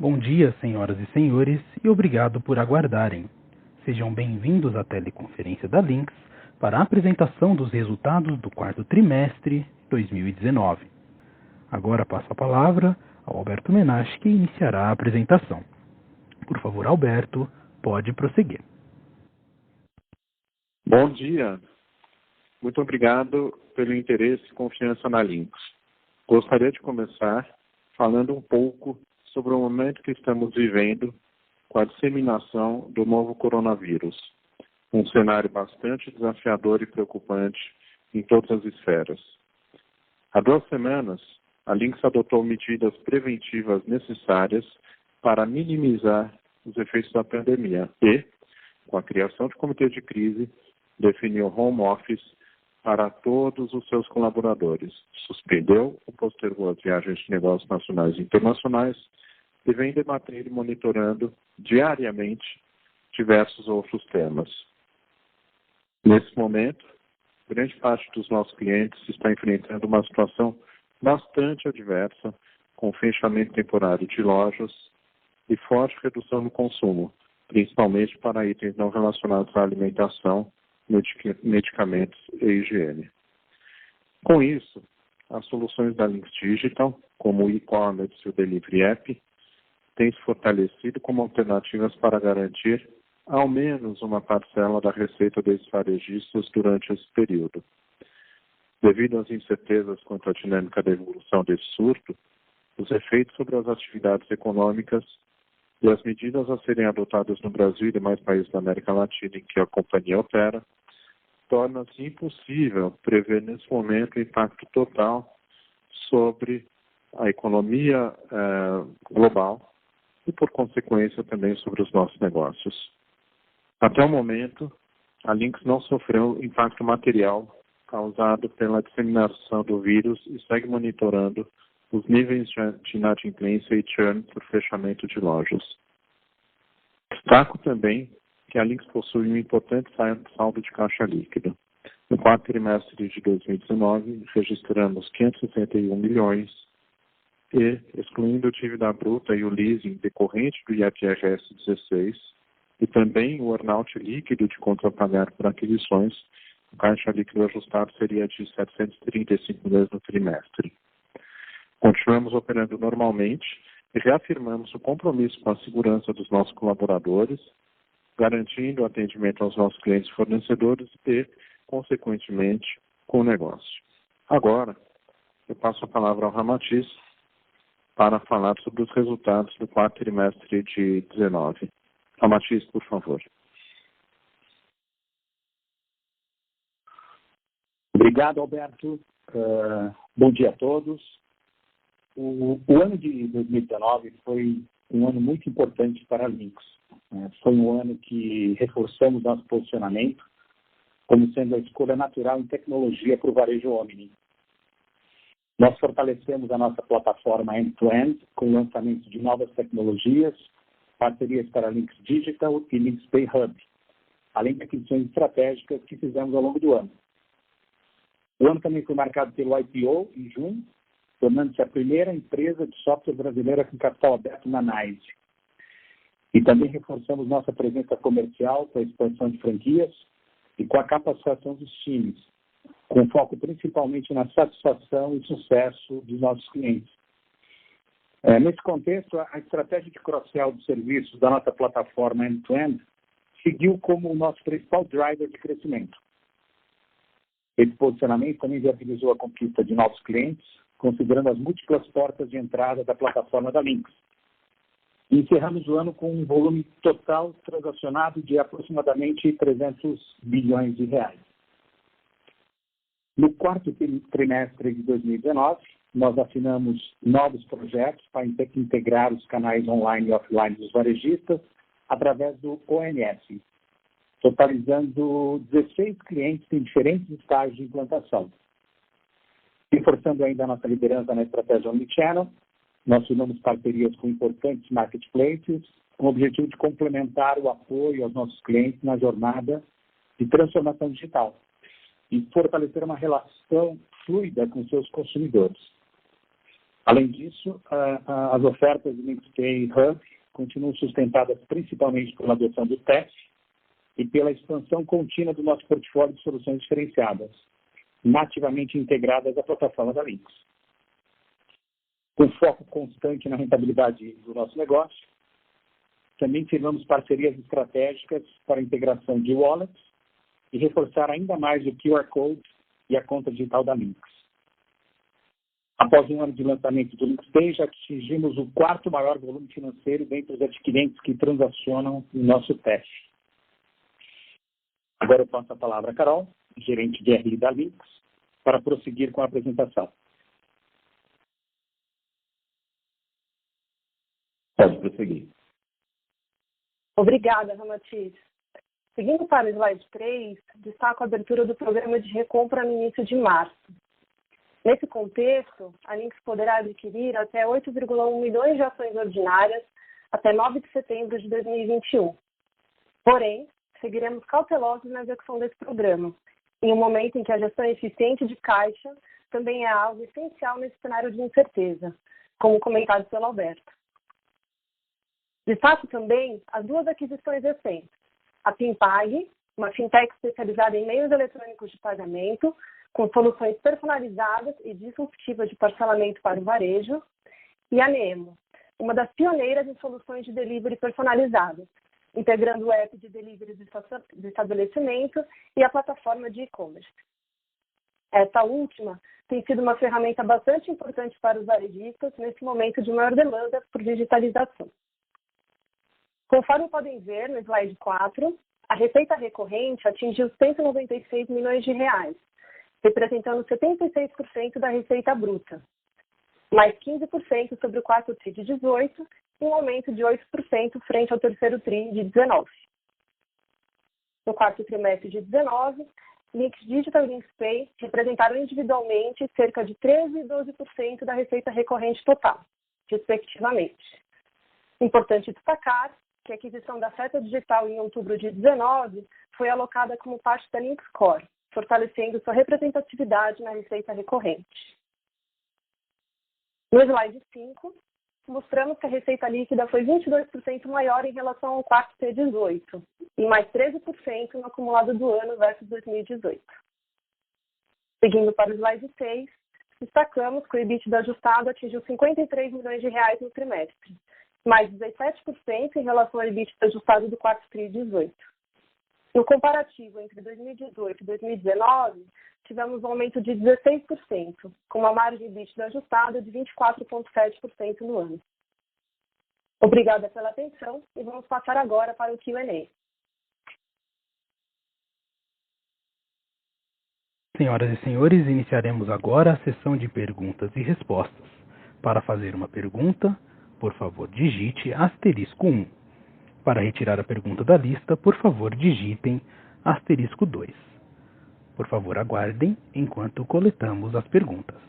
Bom dia, senhoras e senhores, e obrigado por aguardarem. Sejam bem-vindos à teleconferência da Lynx para a apresentação dos resultados do quarto trimestre 2019. Agora passo a palavra ao Alberto Menache, que iniciará a apresentação. Por favor, Alberto, pode prosseguir. Bom dia. Muito obrigado pelo interesse e confiança na Lynx. Gostaria de começar falando um pouco sobre o momento que estamos vivendo com a disseminação do novo coronavírus. Um cenário bastante desafiador e preocupante em todas as esferas. Há 2 semanas, a Lynx adotou medidas preventivas necessárias para minimizar os efeitos da pandemia e, com a criação de comitê de crise, definiu home office para todos os seus colaboradores, suspendeu ou postergou as viagens de negócios nacionais e internacionais e vem debatendo e monitorando diariamente diversos outros temas. Nesse momento, grande parte dos nossos clientes está enfrentando uma situação bastante adversa, com fechamento temporário de lojas e forte redução no consumo, principalmente para itens não relacionados à alimentação, medicamentos e higiene. Com isso, as soluções da Lynx Digital, como o e-commerce e o Delivery App, têm se fortalecido como alternativas para garantir ao menos uma parcela da receita desses varejistas durante esse período. Devido às incertezas quanto à dinâmica da evolução desse surto, os efeitos sobre as atividades econômicas e as medidas a serem adotadas no Brasil e demais países da América Latina em que a companhia opera, torna-se impossível prever nesse momento o impacto total sobre a economia global e, por consequência, também sobre os nossos negócios. Até o momento, a Lynx não sofreu impacto material causado pela disseminação do vírus e segue monitorando os níveis de inadimplência e churn por fechamento de lojas. Destaco também que a Lynx possui um importante saldo de caixa líquido. No quarto trimestre de 2019, registramos 561 milhões e, excluindo a dívida bruta e o leasing decorrente do IFRS 16 e também o earn-out líquido de conta a pagar por aquisições, o caixa líquido ajustado seria de 735 milhões no trimestre. Continuamos operando normalmente e reafirmamos o compromisso com a segurança dos nossos colaboradores, garantindo o atendimento aos nossos clientes e fornecedores e, consequentemente, com o negócio. Agora, eu passo a palavra ao Ramatiz para falar sobre os resultados do quarto trimestre de 19. Ramatiz, por favor. Obrigado, Alberto. Bom dia a todos. O ano de 2019 foi um ano muito importante para a Lynx. Foi um ano que reforçamos nosso posicionamento como sendo a escolha natural em tecnologia para o varejo omni. Nós fortalecemos a nossa plataforma end-to-end com o lançamento de novas tecnologias, parcerias para a Lynx Digital e Lynx Pay Hub, além de aquisições estratégicas que fizemos ao longo do ano. O ano também foi marcado pelo IPO em junho, tornando-se a primeira empresa de software brasileira com capital aberto na NYSE. E também reforçamos nossa presença comercial com a expansão de franquias e com a capacitação dos times, com foco principalmente na satisfação e sucesso dos nossos clientes. Nesse contexto, a estratégia de cross-sell dos serviços da nossa plataforma end-to-end seguiu como o nosso principal driver de crescimento. Esse posicionamento também viabilizou a conquista de novos clientes, considerando as múltiplas portas de entrada da plataforma da Lynx. E encerramos o ano com um volume total transacionado de aproximadamente 300 bilhões de reais. No quarto trimestre de 2019, nós assinamos novos projetos para integrar os canais online e offline dos varejistas através do ONS, totalizando 16 clientes em diferentes estágios de implantação. Reforçando ainda a nossa liderança na estratégia Omnichannel, nós firmamos parcerias com importantes marketplaces, com o objetivo de complementar o apoio aos nossos clientes na jornada de transformação digital e fortalecer uma relação fluida com seus consumidores. Além disso, as ofertas do LinksPay Hub continuam sustentadas principalmente pela adoção do TEF e pela expansão contínua do nosso portfólio de soluções diferenciadas, nativamente integradas à plataforma da Links. Com foco constante na rentabilidade do nosso negócio, também firmamos parcerias estratégicas para a integração de wallets e reforçar ainda mais o QR Code e a conta digital da Links. Após um ano de lançamento do LinksPay, já atingimos o quarto maior volume financeiro dentre os adquirentes que transacionam no nosso TEF. Agora eu passo a palavra a Carol, gerente de RI da Links, para prosseguir com a apresentação. Pode prosseguir. Obrigada, Ramatiz. Seguindo para o slide 3, destaco a abertura do programa de recompra no início de março. Nesse contexto, a Links poderá adquirir até 8,1 milhões de ações ordinárias até 9 de setembro de 2021. Porém, seguiremos cautelosos na execução desse programa, em um momento em que a gestão eficiente de caixa também é algo essencial nesse cenário de incerteza, como comentado pelo Alberto. Destaco também as duas aquisições recentes. A PinPag, uma fintech especializada em meios eletrônicos de pagamento, com soluções personalizadas e disruptivas de parcelamento para o varejo, e a Nemo, uma das pioneiras em soluções de delivery personalizadas, integrando o app de delivery do estabelecimento e a plataforma de e-commerce. Essa última tem sido uma ferramenta bastante importante para os varejistas nesse momento de maior demanda por digitalização. Conforme podem ver no slide 4, a receita recorrente atingiu 196 milhões de reais, representando 76% da receita bruta, mais 15% sobre o quarto TRI de 18 e um aumento de 8% frente ao terceiro TRI de 19. No quarto trimestre de 19, Links Digital e LinksPay representaram individualmente cerca de 13% e 12% da receita recorrente total, respectivamente. Importante destacar que a aquisição da Seta Digital em outubro de 19 foi alocada como parte da Links Core, fortalecendo sua representatividade na receita recorrente. No slide 5, mostramos que a receita líquida foi 22% maior em relação ao quarto T18 e mais 13% no acumulado do ano versus 2018. Seguindo para o slide 6, destacamos que o EBITDA ajustado atingiu 53 milhões de reais no trimestre, mais 17% em relação ao EBITDA ajustado do quarto TRI de 18. No comparativo entre 2018 e 2019, tivemos um aumento de 16%, com uma margem EBITDA ajustada de 24,7% no ano. Obrigada pela atenção e vamos passar agora para o Q&A. Senhoras e senhores, iniciaremos agora a sessão de perguntas e respostas. Para fazer uma pergunta, por favor, digite *1. Para retirar a pergunta da lista, por favor, digitem *2. Por favor, aguardem enquanto coletamos as perguntas.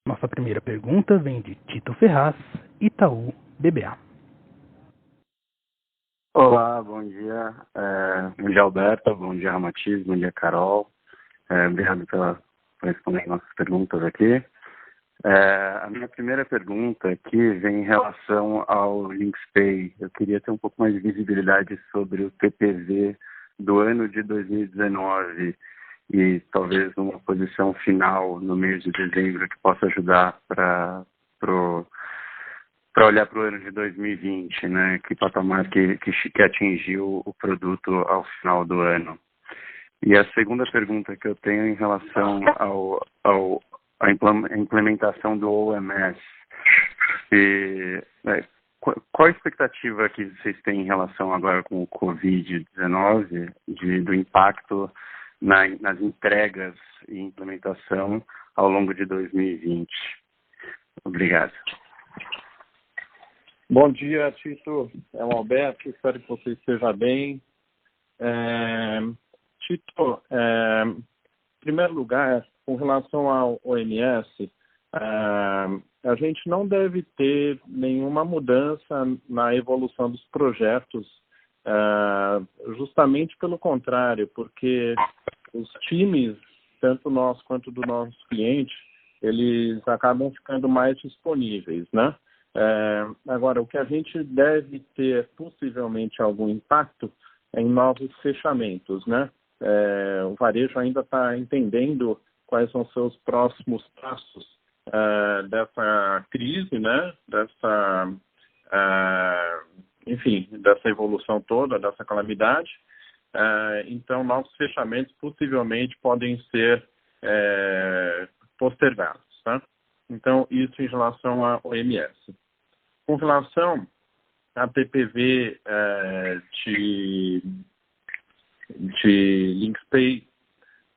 Nossa primeira pergunta vem de Tito Ferraz, Itaú BBA. Olá, bom dia. Bom dia, Alberto. Bom dia, Ramatiz. Bom dia, Carol. Obrigado por responder nossas perguntas aqui. A minha primeira pergunta aqui vem em relação ao LinksPay. Eu queria ter um pouco mais de visibilidade sobre o TPV do ano de 2019 e talvez uma posição final no mês de dezembro que possa ajudar para olhar para o ano de 2020, né? Que patamar que atingiu o produto ao final do ano. E a segunda pergunta que eu tenho em relação à implementação do OMS. Qual a expectativa que vocês têm em relação agora com o Covid-19, do impacto nas entregas e implementação ao longo de 2020? Obrigado. Bom dia, Tito. É o Alberto. Espero que você esteja bem. Tito, em primeiro lugar, com relação ao OMS, a gente não deve ter nenhuma mudança na evolução dos projetos, justamente pelo contrário, porque os times, tanto nós quanto do nosso cliente, eles acabam ficando mais disponíveis, né? Agora, o que a gente deve ter possivelmente algum impacto é em novos fechamentos, né? O varejo ainda está entendendo quais são seus próximos passos dessa crise, né? Dessa evolução toda, dessa calamidade. Então, novos fechamentos possivelmente podem ser postergados, tá? Então, isso em relação à OMS. Com relação a TPV de LinksPay,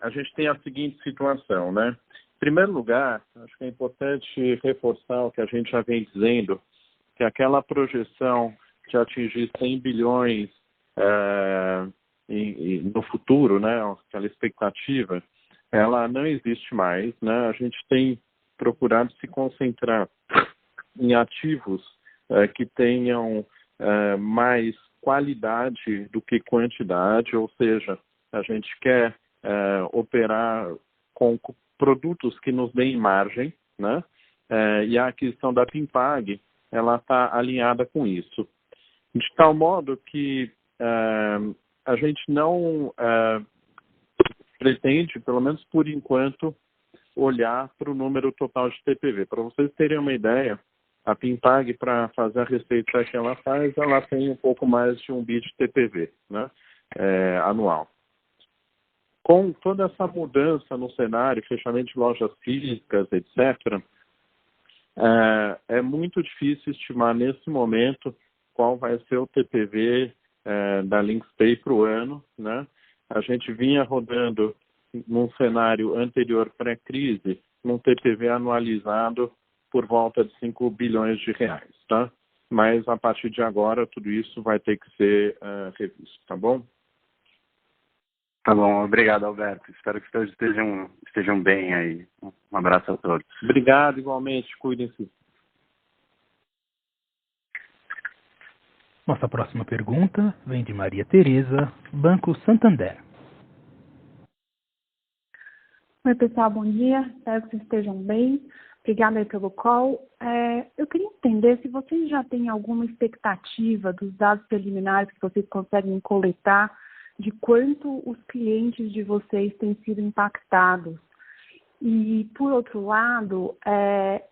a gente tem a seguinte situação, né? Em primeiro lugar, acho que é importante reforçar o que a gente já vem dizendo, que aquela projeção de atingir 100 bilhões no futuro, né? Aquela expectativa, ela não existe mais, né? A gente tem procurado se concentrar em ativos que tenham mais qualidade do que quantidade, ou seja, a gente quer operar com produtos que nos deem margem, né? E a aquisição da Pimpag, ela está alinhada com isso. De tal modo que a gente não pretende, pelo menos por enquanto, olhar para o número total de TPV. Para vocês terem uma ideia, a Pimpag, para fazer a receita que ela faz, ela tem um pouco mais de 1 bi de TPV, né? Anual. Com toda essa mudança no cenário, fechamento de lojas físicas, etc., é muito difícil estimar nesse momento qual vai ser o TPV da LinksPay para o ano, né? A gente vinha rodando num cenário anterior pré-crise, num TPV anualizado por volta de 5 bilhões de reais, tá? Mas a partir de agora tudo isso vai ter que ser revisto, tá bom? Tá bom, obrigado, Alberto. Espero que todos estejam bem aí. Um abraço a todos. Obrigado, igualmente. Cuidem-se. Nossa próxima pergunta vem de Maria Tereza, Banco Santander. Oi, pessoal, bom dia. Espero que vocês estejam bem. Obrigada aí pelo call. Eu queria entender se vocês já têm alguma expectativa dos dados preliminares que vocês conseguem coletar de quanto os clientes de vocês têm sido impactados. E, por outro lado,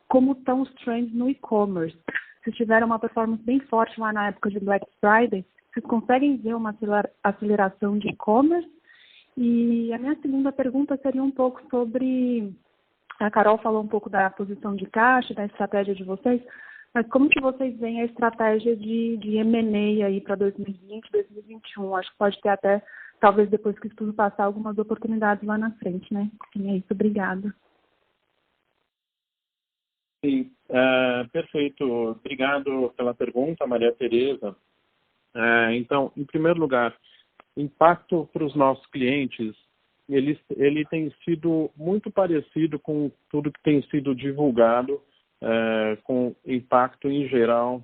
como estão os trends no e-commerce? Se tiveram uma performance bem forte lá na época de Black Friday, vocês conseguem ver uma aceleração de e-commerce? E a minha segunda pergunta seria um pouco sobre... A Carol falou um pouco da posição de caixa, da estratégia de vocês, mas como que vocês veem a estratégia de M&A aí para 2020, 2021? Acho que pode ter até, talvez depois que isso tudo passar, algumas oportunidades lá na frente, né? E é isso, obrigada. Sim, perfeito. Obrigado pela pergunta, Maria Tereza. Então, em primeiro lugar, impacto para os nossos clientes, ele tem sido muito parecido com tudo que tem sido divulgado, com impacto em geral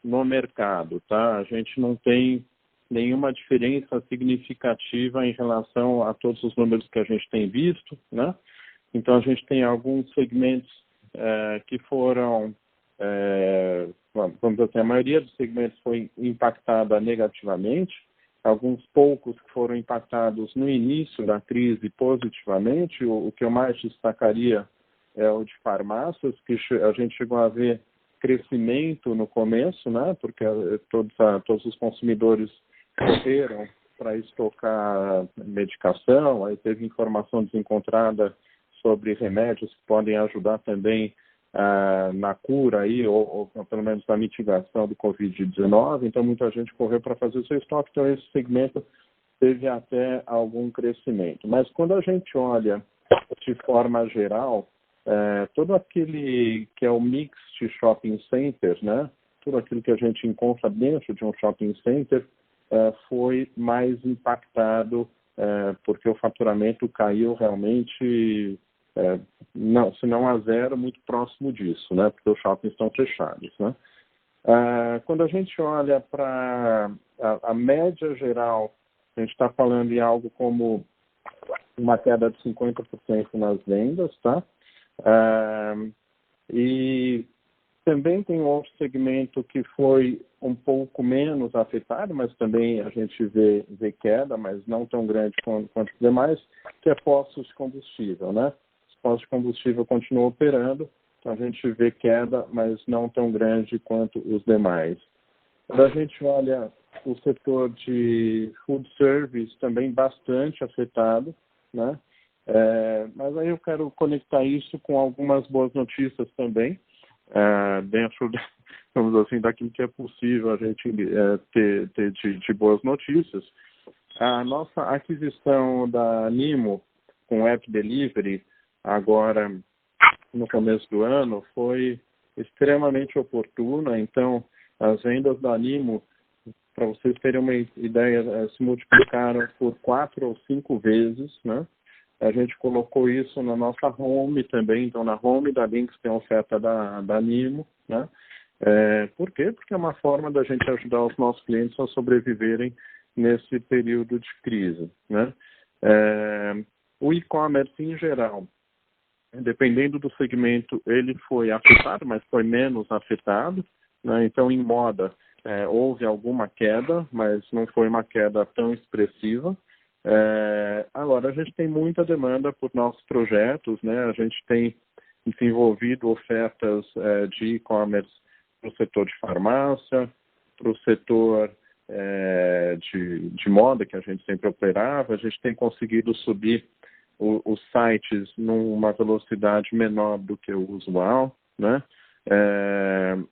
no mercado, tá? A gente não tem nenhuma diferença significativa em relação a todos os números que a gente tem visto, né? Então, a gente tem alguns segmentos que foram, vamos dizer assim, a maioria dos segmentos foi impactada negativamente, alguns poucos que foram impactados no início da crise positivamente. O que eu mais destacaria é o de farmácias, que a gente chegou a ver crescimento no começo, né? Porque todos os consumidores correram para estocar medicação, aí teve informação desencontrada sobre remédios que podem ajudar também na cura aí, ou pelo menos na mitigação do Covid-19, então muita gente correu para fazer o seu estoque, então esse segmento teve até algum crescimento. Mas quando a gente olha de forma geral, todo aquele que é o mix de shopping centers, né, tudo aquilo que a gente encontra dentro de um shopping center foi mais impactado porque o faturamento caiu realmente não, se não a zero, muito próximo disso, né? Porque os shoppings estão fechados, né? Quando a gente olha para a média geral, a gente está falando em algo como uma queda de 50% nas vendas, tá? E também tem um outro segmento que foi um pouco menos afetado, mas também a gente vê queda, mas não tão grande quanto os demais, que é postos de combustível, né? Os postos de combustível continuam operando, então a gente vê queda, mas não tão grande quanto os demais. Quando a gente olha o setor de food service, também bastante afetado, né? Mas aí eu quero conectar isso com algumas boas notícias também, dentro, vamos assim, daquilo que é possível a gente ter de boas notícias. A nossa aquisição da Nimo com App Delivery, agora no começo do ano, foi extremamente oportuna. Então, as vendas da Nimo, para vocês terem uma ideia, se multiplicaram por 4 ou 5 vezes, né? A gente colocou isso na nossa home também, então na home da Lynx tem a oferta da Nimo, né? Por quê? Porque é uma forma da gente ajudar os nossos clientes a sobreviverem nesse período de crise, né? O e-commerce em geral, dependendo do segmento, ele foi afetado, mas foi menos afetado, né? Então em moda houve alguma queda, mas não foi uma queda tão expressiva. Agora, a gente tem muita demanda por nossos projetos, né? A gente tem desenvolvido ofertas de e-commerce para o setor de farmácia, para o setor de moda, que a gente sempre operava. A gente tem conseguido subir os sites numa velocidade menor do que o usual, né?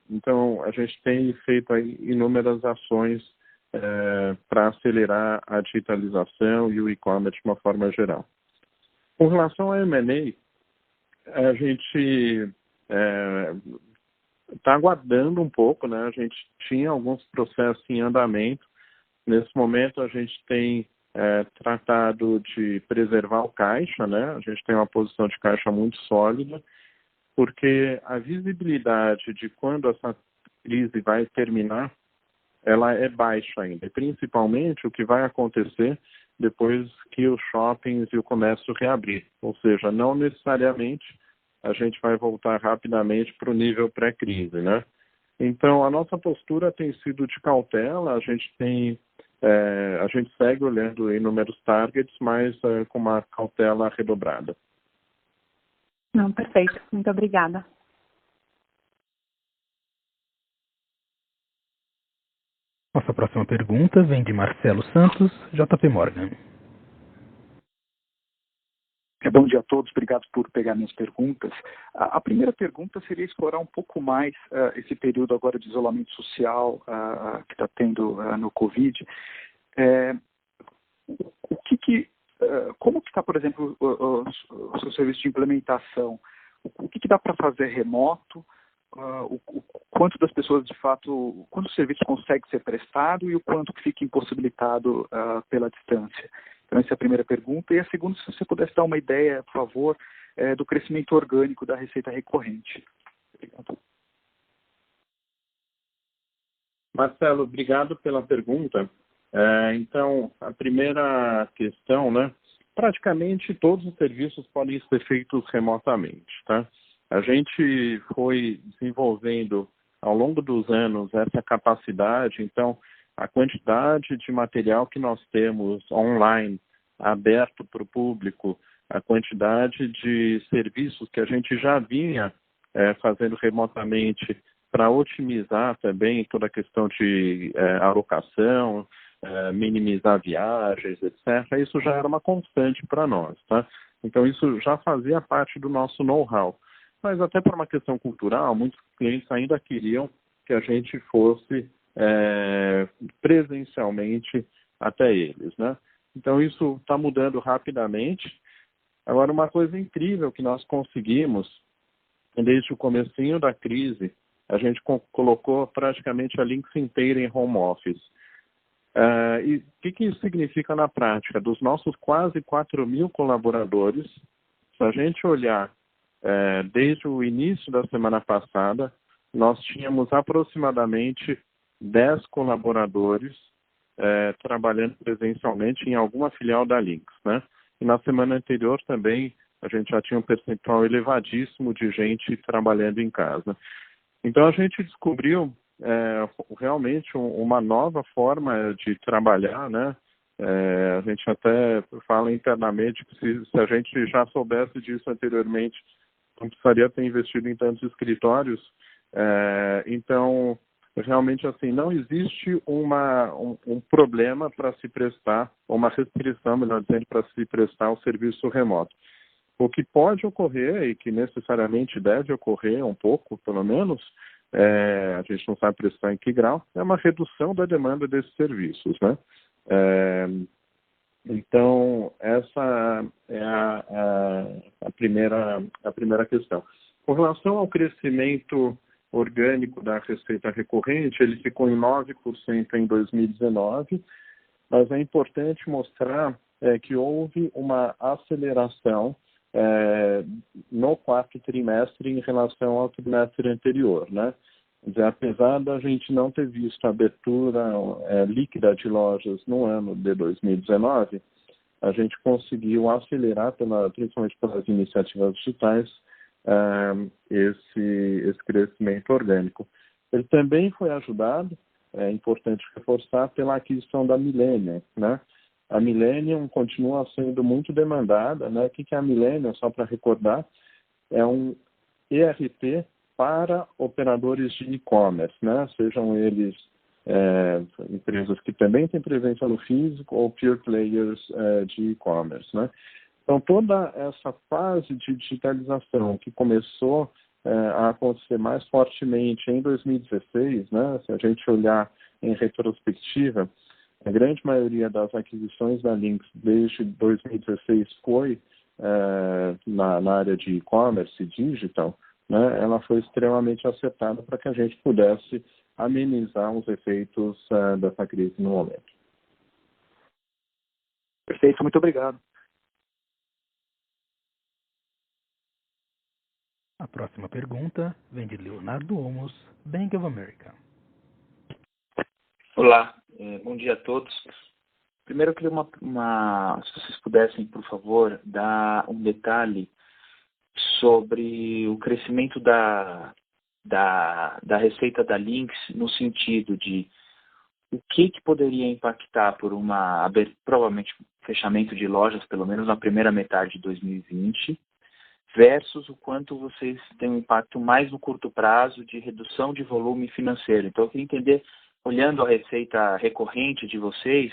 Então, a gente tem feito aí inúmeras ações para acelerar a digitalização e o e-commerce de uma forma geral. Com relação a M&A, a gente está aguardando um pouco, né? A gente tinha alguns processos em andamento. Nesse momento, a gente tem tratado de preservar o caixa, né? A gente tem uma posição de caixa muito sólida, porque a visibilidade de quando essa crise vai terminar, ela é baixa ainda, e principalmente o que vai acontecer depois que os shoppings e o comércio reabrir. Ou seja, não necessariamente a gente vai voltar rapidamente para o nível pré-crise, né? Então, a nossa postura tem sido de cautela, a gente segue olhando inúmeros targets, mas com uma cautela redobrada. Não, perfeito. Muito obrigada. Nossa próxima pergunta vem de Marcelo Santos, JP Morgan. Bom dia a todos, obrigado por pegar minhas perguntas. A primeira pergunta seria explorar um pouco mais esse período agora de isolamento social que está tendo no Covid. Como que está, por exemplo, o seu serviço de implementação? O que dá para fazer remoto? O quanto das pessoas, de fato, quanto o serviço consegue ser prestado e o quanto que fica impossibilitado pela distância. Então, essa é a primeira pergunta. E a segunda, se você pudesse dar uma ideia, por favor, do crescimento orgânico da receita recorrente. Obrigado. Marcelo, obrigado pela pergunta. Então, a primeira questão, né? Praticamente todos os serviços podem ser feitos remotamente, tá? A gente foi desenvolvendo ao longo dos anos essa capacidade, então a quantidade de material que nós temos online, aberto para o público, a quantidade de serviços que a gente já vinha fazendo remotamente para otimizar também toda a questão de alocação, minimizar viagens, etc. Isso já era uma constante para nós, tá? Então isso já fazia parte do nosso know-how. Mas até por uma questão cultural, muitos clientes ainda queriam que a gente fosse presencialmente até eles, né? Então isso está mudando rapidamente. Agora, uma coisa incrível que nós conseguimos, desde o comecinho da crise, a gente colocou praticamente a Lynx inteira em home office. E o que isso significa na prática? Dos nossos quase 4.000 colaboradores, a gente olhar desde o início da semana passada, nós tínhamos aproximadamente 10 colaboradores trabalhando presencialmente em alguma filial da Lynx, né? E na semana anterior também a gente já tinha um percentual elevadíssimo de gente trabalhando em casa. Então a gente descobriu realmente uma nova forma de trabalhar, né? A gente até fala internamente que se a gente já soubesse disso anteriormente, não precisaria ter investido em tantos escritórios. Então, realmente, assim, não existe um problema para se prestar, ou uma restrição, melhor dizendo, para se prestar o serviço remoto. O que pode ocorrer, e que necessariamente deve ocorrer um pouco, pelo menos, a gente não sabe precisar em que grau, é uma redução da demanda desses serviços, né? Então, essa é a primeira questão. Com relação ao crescimento orgânico da receita recorrente, ele ficou em 9% em 2019, mas é importante mostrar que houve uma aceleração no quarto trimestre em relação ao trimestre anterior, né? Quer dizer, apesar da gente não ter visto a abertura líquida de lojas no ano de 2019, a gente conseguiu acelerar, principalmente pelas iniciativas digitais, esse crescimento orgânico. Ele também foi ajudado, é importante reforçar, pela aquisição da Millennium, né? A Millennium continua sendo muito demandada, né? O que é a Millennium, só para recordar? É um ERP para operadores de e-commerce, né? Sejam eles empresas que também têm presença no físico ou pure players de e-commerce, né? Então, toda essa fase de digitalização que começou a acontecer mais fortemente em 2016, né? Se a gente olhar em retrospectiva, a grande maioria das aquisições da Lynx desde 2016 foi na área de e-commerce e digital, né? Ela foi extremamente acertada para que a gente pudesse amenizar os efeitos dessa crise no momento. Perfeito, muito obrigado. A próxima pergunta vem de Leonardo Olmos, Bank of America. Olá, bom dia a todos. Primeiro eu queria se vocês pudessem, por favor, dar um detalhe sobre o crescimento da receita da Lynx, no sentido de o que poderia impactar por provavelmente fechamento de lojas, pelo menos na primeira metade de 2020, versus o quanto vocês têm um impacto mais no curto prazo de redução de volume financeiro. Então eu queria entender, olhando a receita recorrente de vocês,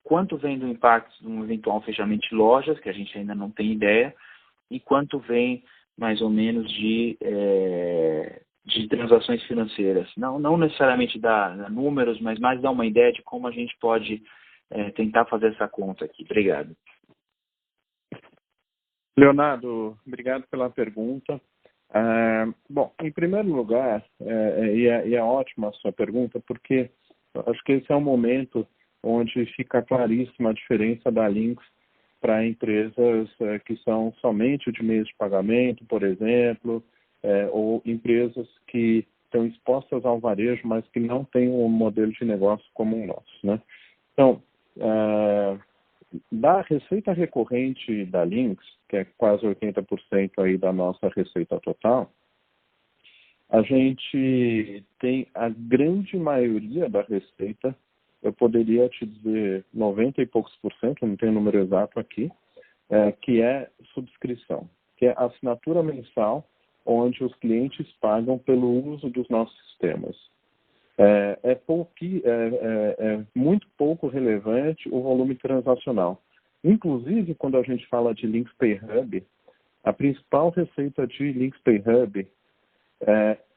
quanto vem do impacto de um eventual fechamento de lojas, que a gente ainda não tem ideia, e quanto vem mais ou menos de transações financeiras. Não necessariamente dar números, mas mais dar uma ideia de como a gente pode tentar fazer essa conta aqui. Obrigado. Leonardo, obrigado pela pergunta. Bom, em primeiro lugar, e é ótima a sua pergunta, porque acho que esse é um momento onde fica claríssima a diferença da Lynx para empresas que são somente de meios de pagamento, por exemplo, ou empresas que estão expostas ao varejo, mas que não têm um modelo de negócio como o nosso, né? Então, da receita recorrente da Lynx, que é quase 80% aí da nossa receita total, a gente tem a grande maioria da receita, eu poderia te dizer 90 e poucos por cento, não tenho o número exato aqui, que é subscrição, que é assinatura mensal, onde os clientes pagam pelo uso dos nossos sistemas. É muito pouco relevante o volume transacional. Inclusive, quando a gente fala de Lynx Pay Hub, a principal receita de Lynx Pay Hub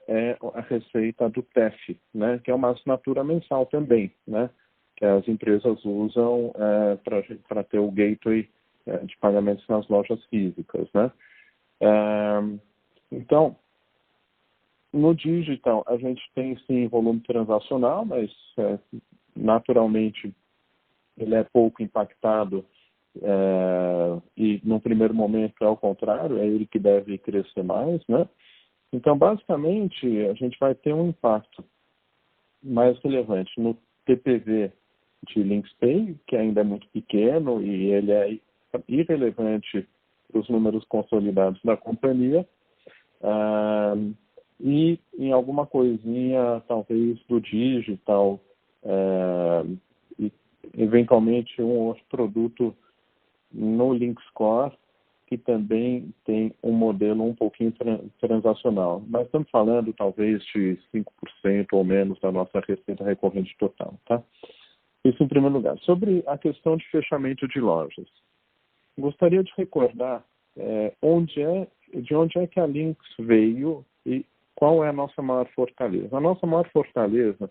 é a receita do TEF, né, que é uma assinatura mensal também, né, que as empresas usam para ter o gateway de pagamentos nas lojas físicas, né. Então, no digital, a gente tem sim volume transacional, mas naturalmente ele é pouco impactado e no primeiro momento é o contrário, é ele que deve crescer mais, né? Então, basicamente, a gente vai ter um impacto mais relevante no TPV de LinksPay, que ainda é muito pequeno e ele é irrelevante para os números consolidados da companhia, e em alguma coisinha, talvez, do digital, e eventualmente um outro produto no LinksCore, que também tem um modelo um pouquinho transacional. Mas estamos falando talvez de 5% ou menos da nossa receita recorrente total, tá? Isso em primeiro lugar. Sobre a questão de fechamento de lojas. Gostaria de recordar de onde é que a Links veio e qual é a nossa maior fortaleza. A nossa maior fortaleza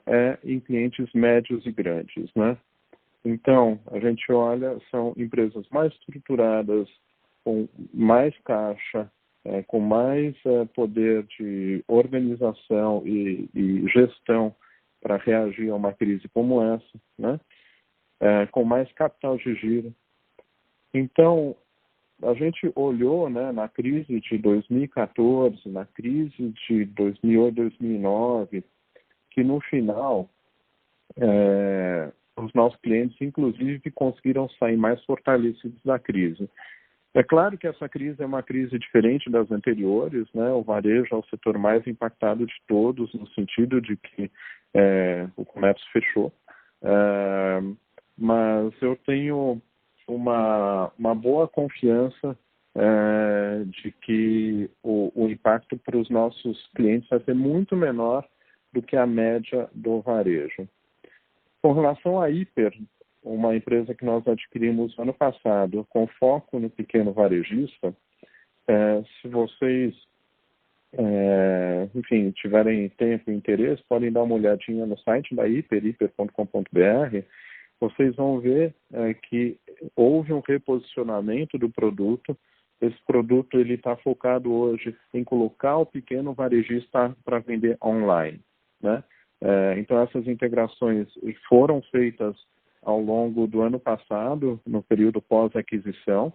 é em clientes médios e grandes, né? Então, a gente olha, são empresas mais estruturadas, com mais caixa, com mais poder de organização e gestão para reagir a uma crise como essa, né? Com mais capital de giro. Então, a gente olhou, né, na crise de 2014, na crise de 2008, 2009, que no final os nossos clientes, inclusive, conseguiram sair mais fortalecidos da crise. É claro que essa crise é uma crise diferente das anteriores, né? O varejo é o setor mais impactado de todos, no sentido de que o comércio fechou. Mas eu tenho uma boa confiança de que o impacto para os nossos clientes vai ser muito menor do que a média do varejo. Com relação à Hiper, uma empresa que nós adquirimos ano passado, com foco no pequeno varejista, se vocês, enfim, tiverem tempo e interesse, podem dar uma olhadinha no site da Hiper, hiper.com.br, vocês vão ver que houve um reposicionamento do produto. Esse produto ele está focado hoje em colocar o pequeno varejista para vender online, né? Então, essas integrações foram feitas ao longo do ano passado, no período pós-aquisição.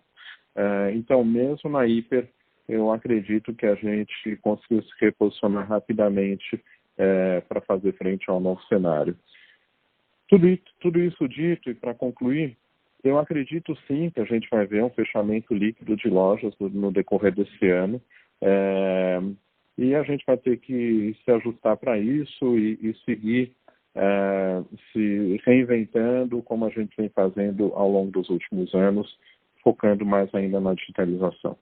Então, mesmo na Hiper, eu acredito que a gente conseguiu se reposicionar rapidamente para fazer frente ao novo cenário. Tudo isso dito, e para concluir, eu acredito sim que a gente vai ver um fechamento líquido de lojas no decorrer desse ano. E a gente vai ter que se ajustar para isso e seguir se reinventando como a gente vem fazendo ao longo dos últimos anos, focando mais ainda na digitalização.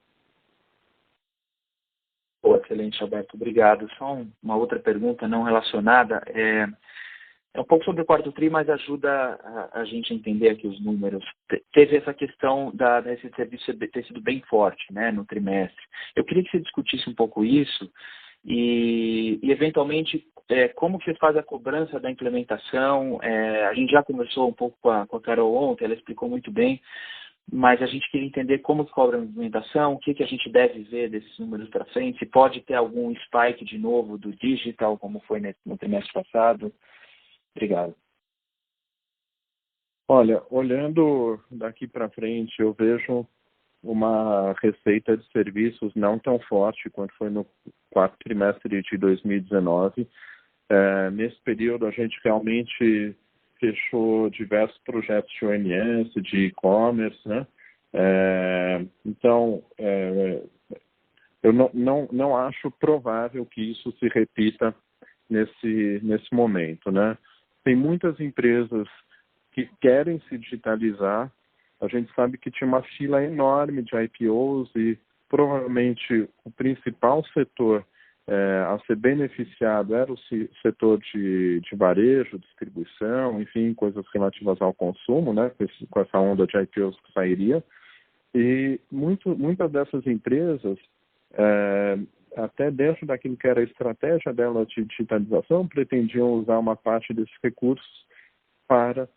Excelente, Alberto. Obrigado. Só uma outra pergunta não relacionada. É um pouco sobre o quarto tri, mas ajuda a gente a entender aqui os números. Teve essa questão desse serviço ter sido bem forte, né, no trimestre. Eu queria que você discutisse um pouco isso e eventualmente, como que você faz a cobrança da implementação. A gente já conversou um pouco com a Carol ontem, ela explicou muito bem, mas a gente queria entender como que cobra a implementação, o que a gente deve ver desses números para frente, se pode ter algum spike de novo do digital, como foi no trimestre passado. Obrigado. Olha, olhando daqui para frente, eu vejo uma receita de serviços não tão forte quanto foi no quarto trimestre de 2019. Nesse período, a gente realmente fechou diversos projetos de OMS, de e-commerce, né? Então, eu não acho provável que isso se repita nesse momento, né? Tem muitas empresas que querem se digitalizar. A gente sabe que tinha uma fila enorme de IPOs e provavelmente o principal setor a ser beneficiado era o setor de varejo, distribuição, enfim, coisas relativas ao consumo, né? Com essa onda de IPOs que sairia. E muitas dessas empresas, até dentro daquilo que era a estratégia delas de digitalização, pretendiam usar uma parte desses recursos para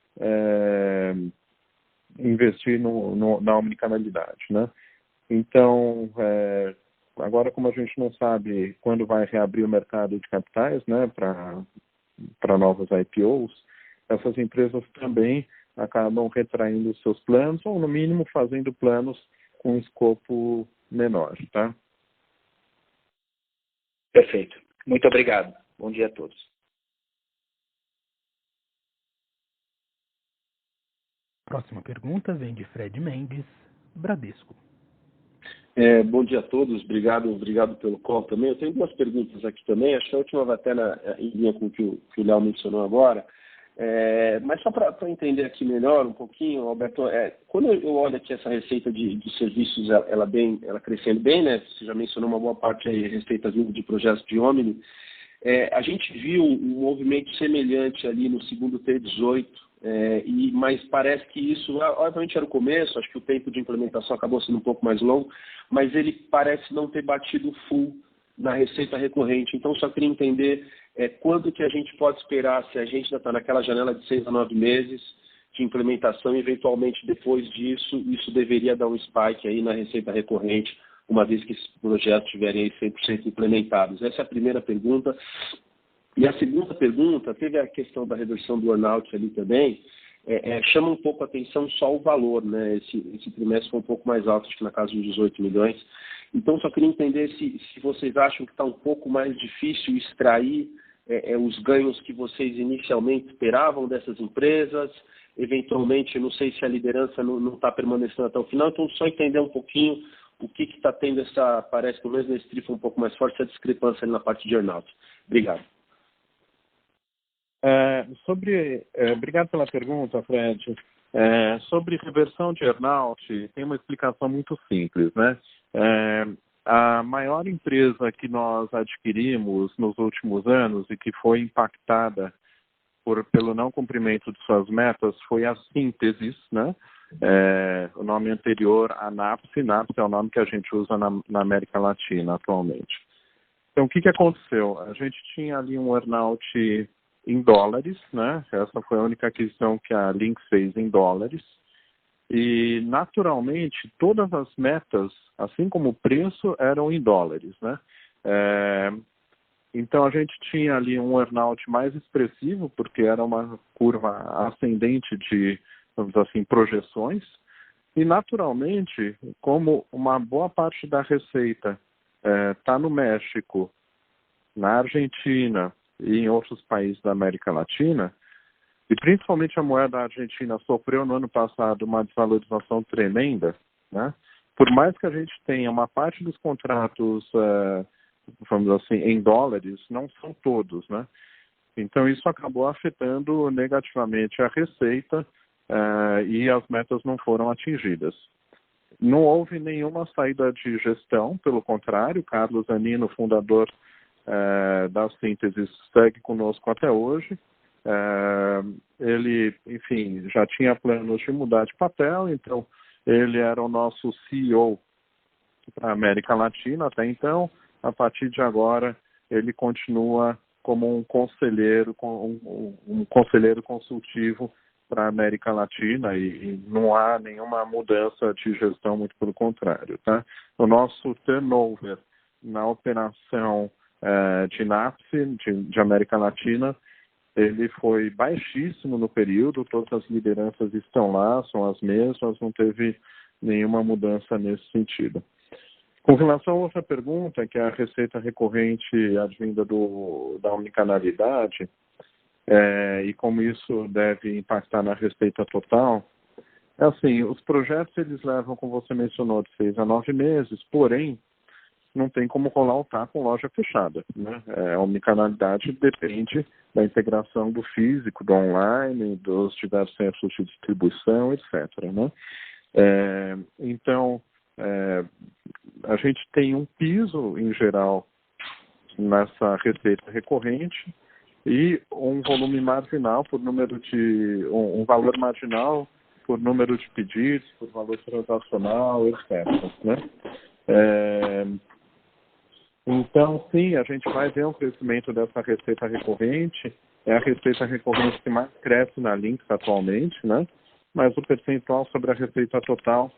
investir na omnicanalidade, né? Então, agora, como a gente não sabe quando vai reabrir o mercado de capitais, né, para novas IPOs, essas empresas também acabam retraindo os seus planos, ou no mínimo fazendo planos com escopo menor, tá? Perfeito. Muito obrigado. Bom dia a todos. Próxima pergunta vem de Fred Mendes, Bradesco. Bom dia a todos, obrigado pelo call também. Eu tenho duas perguntas aqui também, acho que a última vai até em linha com o que o Léo mencionou agora, mas só para entender aqui melhor um pouquinho, Alberto, quando eu olho aqui essa receita de serviços, ela crescendo bem, né? Você já mencionou uma boa parte aí, receita vindo de projetos de Omni, a gente viu um movimento semelhante ali no segundo T18, mas parece que isso, obviamente era o começo, acho que o tempo de implementação acabou sendo um pouco mais longo, mas ele parece não ter batido full na receita recorrente. Então, só queria entender quando que a gente pode esperar, se a gente ainda está naquela janela de 6 a 9 meses de implementação, e eventualmente depois disso, isso deveria dar um spike aí na receita recorrente, uma vez que esses projetos estiverem aí 100% implementados. Essa é a primeira pergunta. E a segunda pergunta, teve a questão da redução do earnout ali também, chama um pouco a atenção só o valor, né? Esse trimestre foi um pouco mais alto, acho que na casa de 18 milhões. Então, só queria entender se vocês acham que está um pouco mais difícil extrair os ganhos que vocês inicialmente esperavam dessas empresas, eventualmente, não sei se a liderança não está permanecendo até o final, então só entender um pouquinho o que está tendo parece que mesmo nesse TRI foi um pouco mais forte, essa discrepância ali na parte de earnout. Obrigado. Obrigado pela pergunta, Fred. Sobre reversão de earnout, tem uma explicação muito simples, né? A maior empresa que nós adquirimos nos últimos anos e que foi impactada pelo não cumprimento de suas metas foi a Síntesis, né? O nome anterior a NAPSE. NAPSE é o nome que a gente usa na América Latina atualmente. Então, o que aconteceu? A gente tinha ali um earnout em dólares, né? Essa foi a única aquisição que a Lynx fez em dólares. E, naturalmente, todas as metas, assim como o preço, eram em dólares, né? Então, a gente tinha ali um earnout mais expressivo, porque era uma curva ascendente de, vamos dizer assim, projeções. E, naturalmente, como uma boa parte da receita está no México, na Argentina e em outros países da América Latina, e principalmente a moeda argentina sofreu no ano passado uma desvalorização tremenda, né? Por mais que a gente tenha uma parte dos contratos, vamos dizer assim, em dólares, não são todos, né? Então isso acabou afetando negativamente a receita e as metas não foram atingidas. Não houve nenhuma saída de gestão, pelo contrário, Carlos Anino, fundador da Síntesis, segue conosco até hoje. Ele, enfim, já tinha planos de mudar de papel, então ele era o nosso CEO para a América Latina até então. A partir de agora, ele continua como um conselheiro consultivo para a América Latina e não há nenhuma mudança de gestão, muito pelo contrário, tá? O nosso turnover na operação de NAPSE, de América Latina, ele foi baixíssimo no período, todas as lideranças estão lá, são as mesmas, não teve nenhuma mudança nesse sentido. Com relação a outra pergunta, que é a receita recorrente advinda da omnicanalidade, e como isso deve impactar na receita total, assim, os projetos eles levam, como você mencionou, de 6 a 9 meses, porém, não tem como rolar o TAP com loja fechada, né? A omnicanalidade depende da integração do físico, do online, dos diversos centros de distribuição, etc., né? Então, a gente tem um piso, em geral, nessa receita recorrente e um volume marginal por número de... um valor marginal por número de pedidos, por valor transacional, etc., né? Então, sim, a gente vai ver um crescimento dessa receita recorrente. É a receita recorrente que mais cresce na Lynx atualmente, né? Mas o percentual sobre a receita total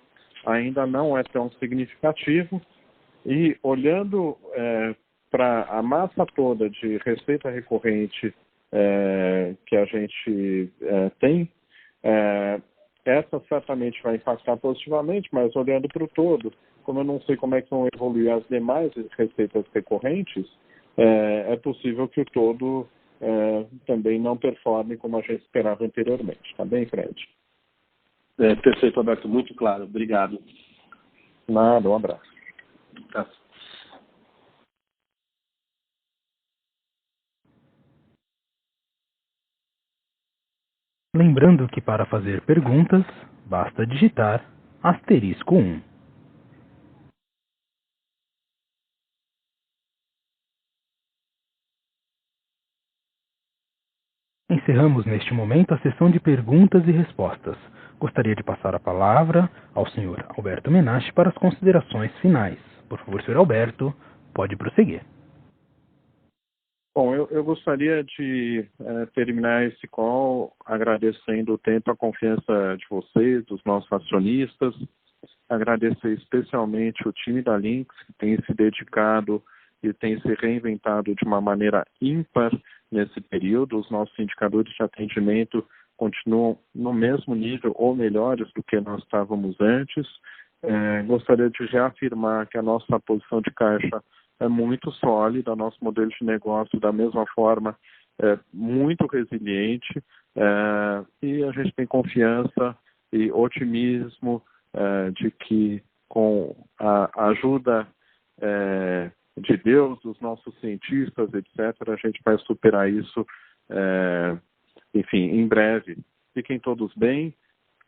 ainda não é tão significativo. E olhando para a massa toda de receita recorrente que a gente tem, Essa certamente vai impactar positivamente, mas olhando para o todo, como eu não sei como é que vão evoluir as demais receitas recorrentes, é possível que o todo também não performe como a gente esperava anteriormente. Tá bem, Fred? Perfeito, Alberto. Muito claro. Obrigado. Nada, um abraço. Tá. Lembrando que para fazer perguntas, basta digitar *1. Encerramos neste momento a sessão de perguntas e respostas. Gostaria de passar a palavra ao Sr. Alberto Menache para as considerações finais. Por favor, Sr. Alberto, pode prosseguir. Bom, eu gostaria de terminar esse call agradecendo o tempo, a confiança de vocês, dos nossos acionistas, agradecer especialmente o time da Lynx, que tem se dedicado e tem se reinventado de uma maneira ímpar nesse período. Os nossos indicadores de atendimento continuam no mesmo nível ou melhores do que nós estávamos antes. Gostaria de reafirmar que a nossa posição de caixa é muito sólida, nosso modelo de negócio, da mesma forma, é muito resiliente, e a gente tem confiança e otimismo de que, com a ajuda de Deus, dos nossos cientistas, etc., a gente vai superar isso, enfim, em breve. Fiquem todos bem,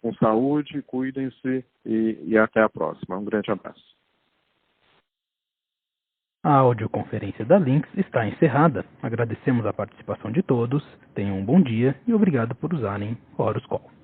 com saúde, cuidem-se e até a próxima. Um grande abraço. A audioconferência da Lynx está encerrada. Agradecemos a participação de todos, tenham um bom dia e obrigado por usarem Chorus Call.